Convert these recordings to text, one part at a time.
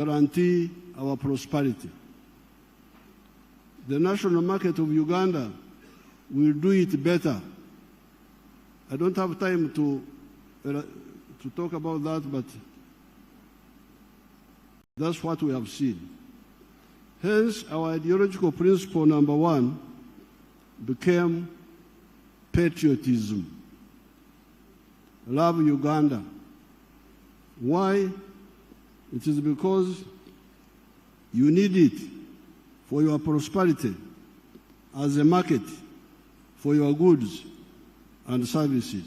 guarantee our prosperity. The national market of Uganda will do it better. I don't have time to talk about that, but that's what we have seen. Hence, our ideological principle number one became patriotism. Love Uganda. Why? It is because you need it for your prosperity as a market for your goods and services.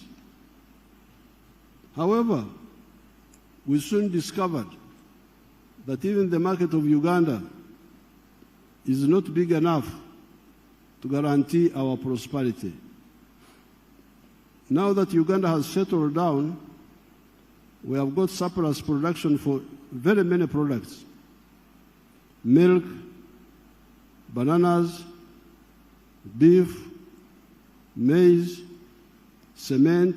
However, we soon discovered that even the market of Uganda is not big enough to guarantee our prosperity. Now that Uganda has settled down, we have got surplus production for very many products: milk, bananas, beef, maize, cement,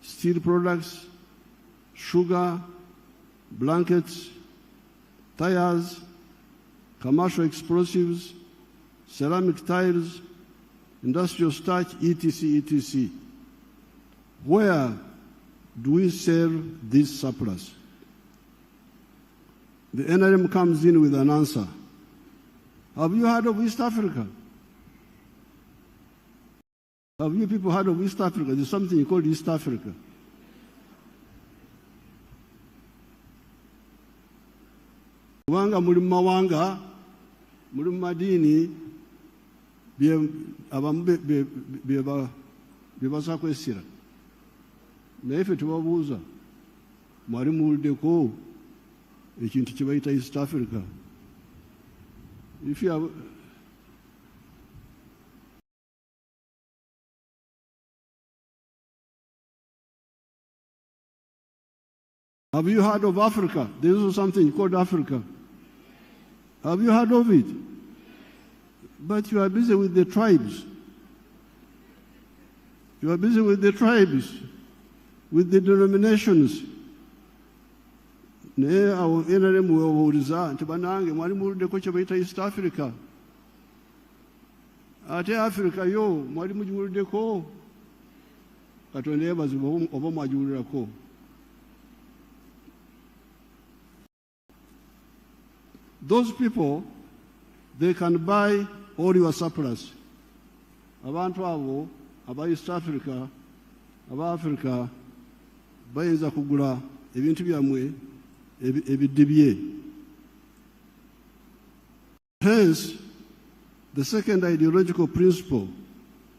steel products, sugar, blankets, tires, commercial explosives, ceramic tiles, industrial starch, etc., etc. Where do we sell this surplus? The NRM comes in with an answer. Have you heard of East Africa? Have you people heard of East Africa? There's something called East Africa. Wanga muri mawanga, muri madini, abambe bebasa kwesira. Na ife tubabuuza mwali muwuliddeko ekintu kye bayita East Africa. If you have you heard of Africa? There is something called Africa. Have you heard of it? But you are busy with the tribes. You are busy with the tribes, with the denominations. Naye awo NRM webuuliza nti banange mwali muwuliddeko kye bayita East Africa. Ate Africa yo mwali mugiwuliddeko? Katonda yeebazibwe oba mwagiwulirako. Those people, they can buy all your surplus. Abantu abo aba East Africa, aba Africa bayinza kugula ebintu byammwe ebidibye. Hence, the second ideological principle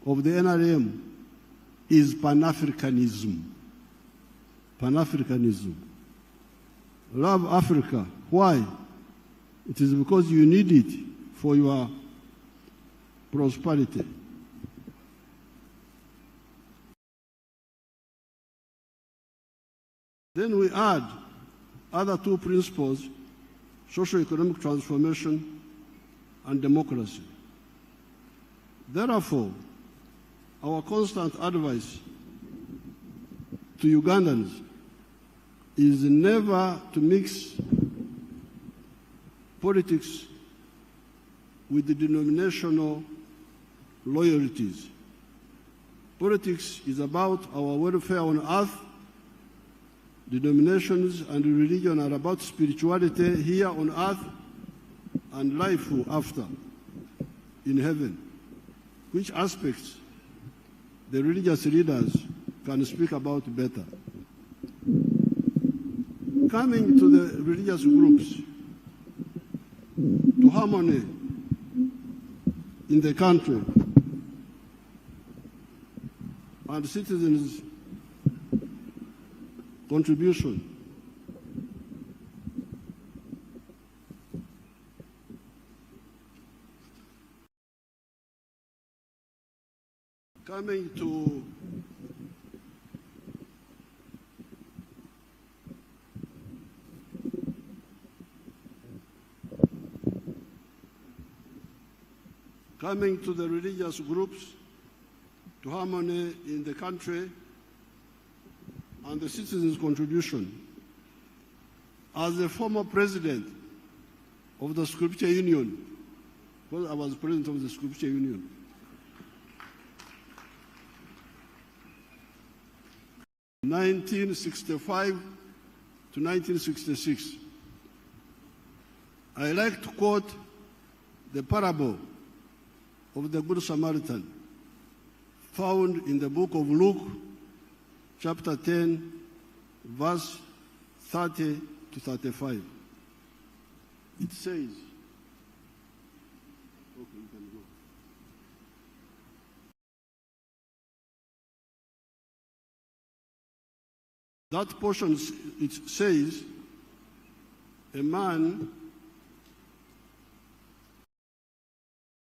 of the NRM is Pan-Africanism. Pan-Africanism. Love Africa. Why? It is because you need it for your prosperity. Then we add other two principles: socio-economic transformation and democracy. Therefore, our constant advice to Ugandans is never to mix politics with the denominational loyalties. Politics is about our welfare on earth. Denominations and religion are about spirituality here on earth and life after, in heaven. Which aspects the religious leaders can speak about better. Coming to the religious groups, to harmony in the country and citizens' contribution. Coming to the religious groups, to harmony in the country and the citizens' contribution. as a former president of the Scripture Union, because I was president of the Scripture Union, in 1965 to 1966, I like to quote the parable of the Good Samaritan, found in the book of Luke, chapter 10, verse 30 to 35. It says, okay, you can go. That portion, it says, a man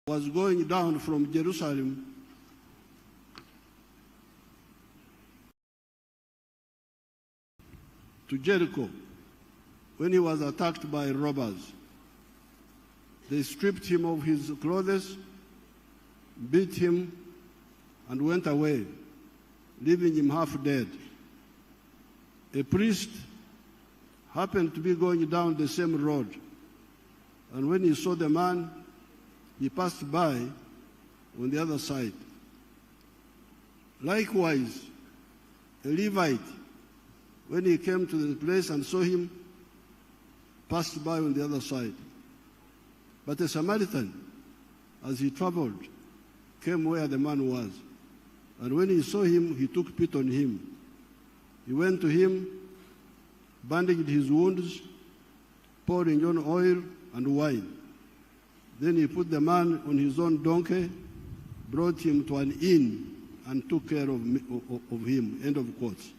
was going down from Jerusalem to Jericho when he was attacked by robbers. They stripped him of his clothes, beat him, and went away, leaving him half dead. A priest happened to be going down the same road, and when he saw the man, he passed by on the other side. Likewise, a Levite, when he came to the place and saw him, passed by on the other side. But a Samaritan, as he traveled, came where the man was. And when he saw him, he took pity on him. He went to him, bandaged his wounds, pouring on oil and wine. Then he put the man on his own donkey, brought him to an inn, and took care of him. End of quotes.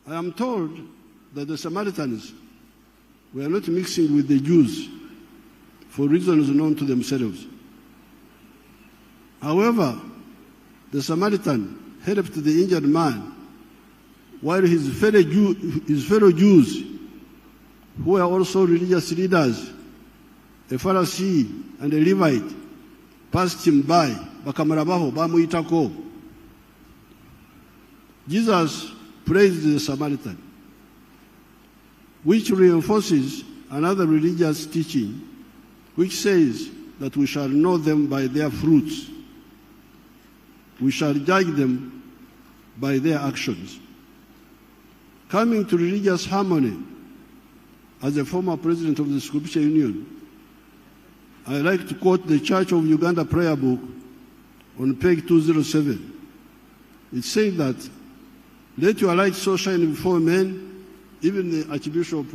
I am told that the Samaritans were not mixing with the Jews for reasons known to themselves. However, the Samaritan helped the injured man, while his fellow Jews, who were also religious leaders, a Pharisee and a Levite, passed him by, bakamarabaho, bamuyitako. Jesus praised the Samaritan, which reinforces another religious teaching, which says that we shall know them by their fruits. We shall judge them by their actions. Coming to religious harmony, as a former president of the Scripture Union, I like to quote the Church of Uganda prayer book on page 207. It says that, let your light so shine before men, even the Archbishop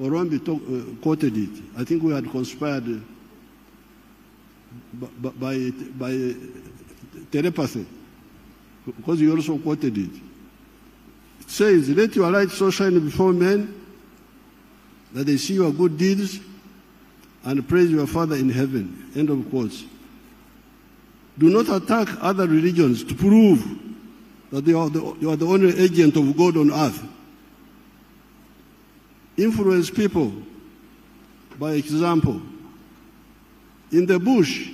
Orombi quoted it. I think we had conspired by telepathy, because he also quoted it. It says, let your light so shine before men that they see your good deeds and praise your Father in heaven. End of quotes. Do not attack other religions to prove that you are the only agent of God on earth. Influence people by example. In the bush,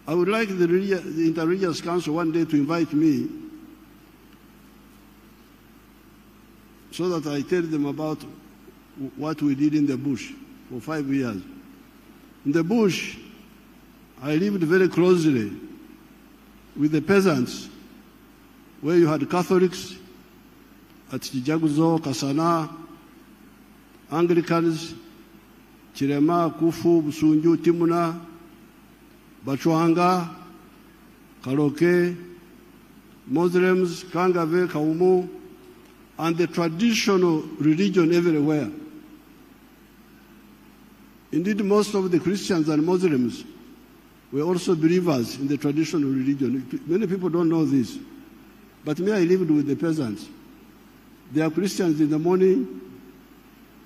I would like the Interreligious Council one day to invite me so that I tell them about what we did in the bush for 5 years. In the bush, I lived very closely with the peasants, where you had Catholics at Chijaguzo, Kasana, Anglicans, Chirema, Kufu, Busunju, Timuna, Bachwanga, Kaloke, Muslims, Kangave, Kaumu, and the traditional religion everywhere. Indeed, most of the Christians and Muslims were also believers in the traditional religion. Many people don't know this. But me, I lived with the peasants. They are Christians in the morning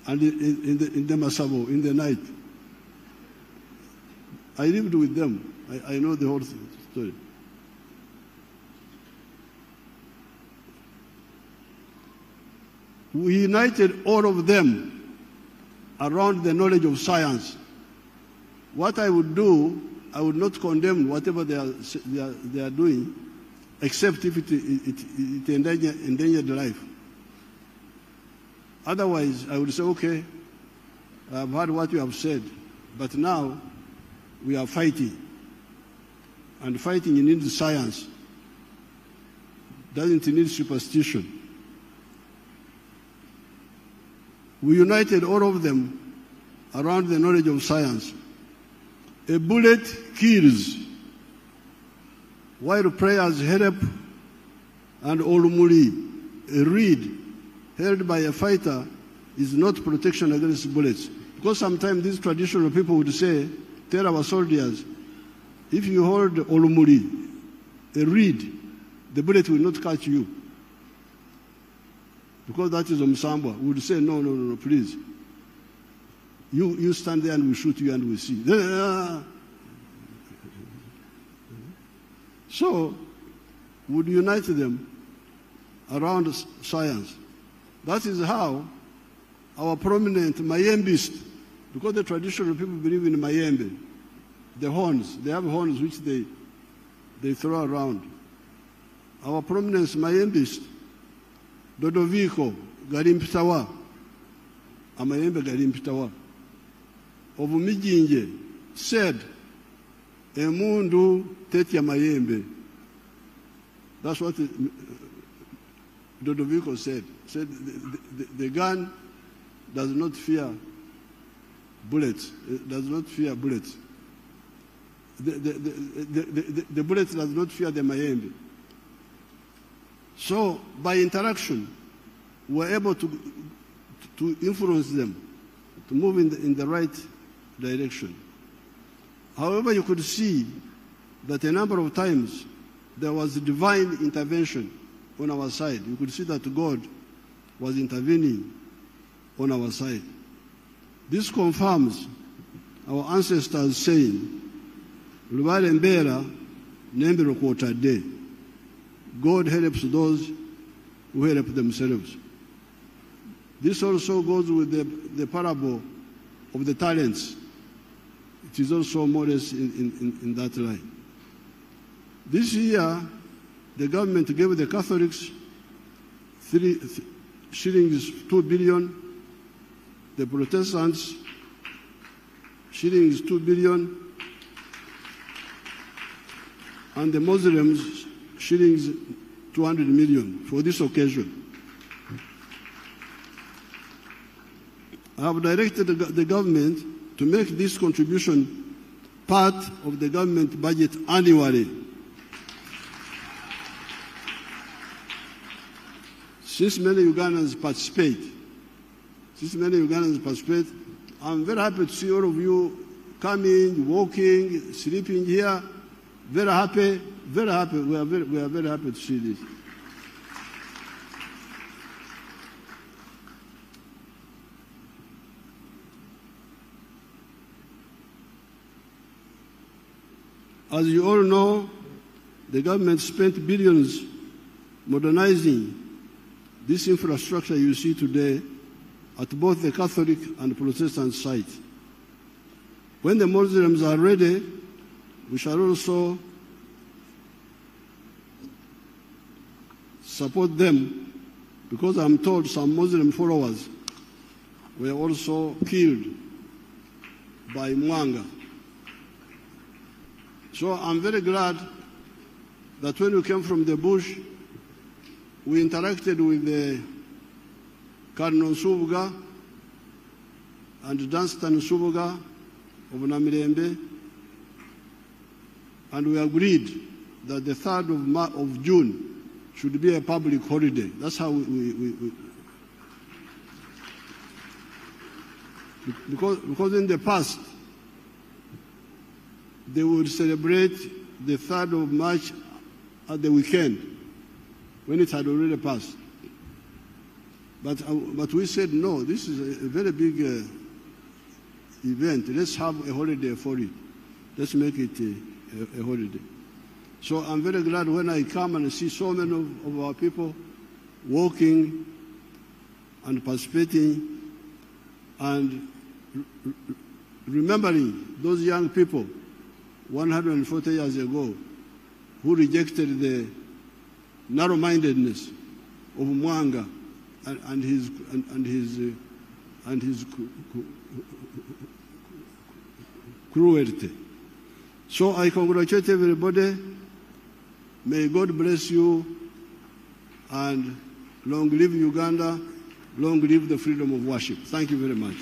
and in the Masabo, in the night. I lived with them. I know the whole story. We united all of them around the knowledge of science. What I would do, I would not condemn whatever they are doing, except if it endangered life. Otherwise, I would say, okay, I've heard what you have said, but now we are fighting. And fighting needs science, doesn't need superstition. We united all of them around the knowledge of science. A bullet kills, while prayers help, and Olumuli, a reed held by a fighter, is not protection against bullets. Because sometimes these traditional people would say, tell our soldiers, if you hold Olumuli, a reed, the bullet will not catch you. Because that is Omsambwa. We would say, no, please. You stand there and we shoot you and we see. So, we would unite them around science. That is how our prominent Mayembist, because the traditional people believe in Mayembe, the horns, they have horns which they throw around. Our prominent Mayembist, Dodoviko Garimpitawa, Amayembe Garimpitawa, of Mijinje, said, Emundu Tetia Mayembe. That's what Dodoviko said. Said the gun does not fear bullets. It does not fear bullets. The bullet does not fear the Mayembe. So by interaction, we're able to influence them to move in the right direction. However, you could see that a number of times there was divine intervention on our side. You could see that God was intervening on our side. This confirms our ancestors saying, Lubale Mbera Nembero Quarter Day. God helps those who help themselves. This also goes with the parable of the talents. It is also more or less in that line. This year, the government gave the Catholics 2 billion, the Protestants 2 billion, and the Muslims 200 million for this occasion. I have directed the government to make this contribution part of the government budget annually. Since many Ugandans participate, I'm very happy to see all of you coming, walking, sleeping here. Very happy, very happy. We are very happy to see this. As you all know, the government spent billions modernizing this infrastructure you see today at both the Catholic and Protestant sites. When the Muslims are ready, we shall also support them, because I'm told some Muslim followers were also killed by Mwanga. So I'm very glad that when we came from the bush, we interacted with the Cardinal Subuga and Dunstan Subuga of Namirembe, and we agreed that the 3rd of June should be a public holiday. That's how because in the past, they would celebrate the 3rd of March at the weekend, when it had already passed. But we said, no, this is a very big event. Let's have a holiday for it. Let's make it a holiday. So I'm very glad when I come and see so many of our people walking and participating and remembering those young people 140 years ago who rejected the narrow-mindedness of Mwanga and his cruelty. So I congratulate everybody. May God bless you, and long live Uganda, long live the freedom of worship. Thank you very much.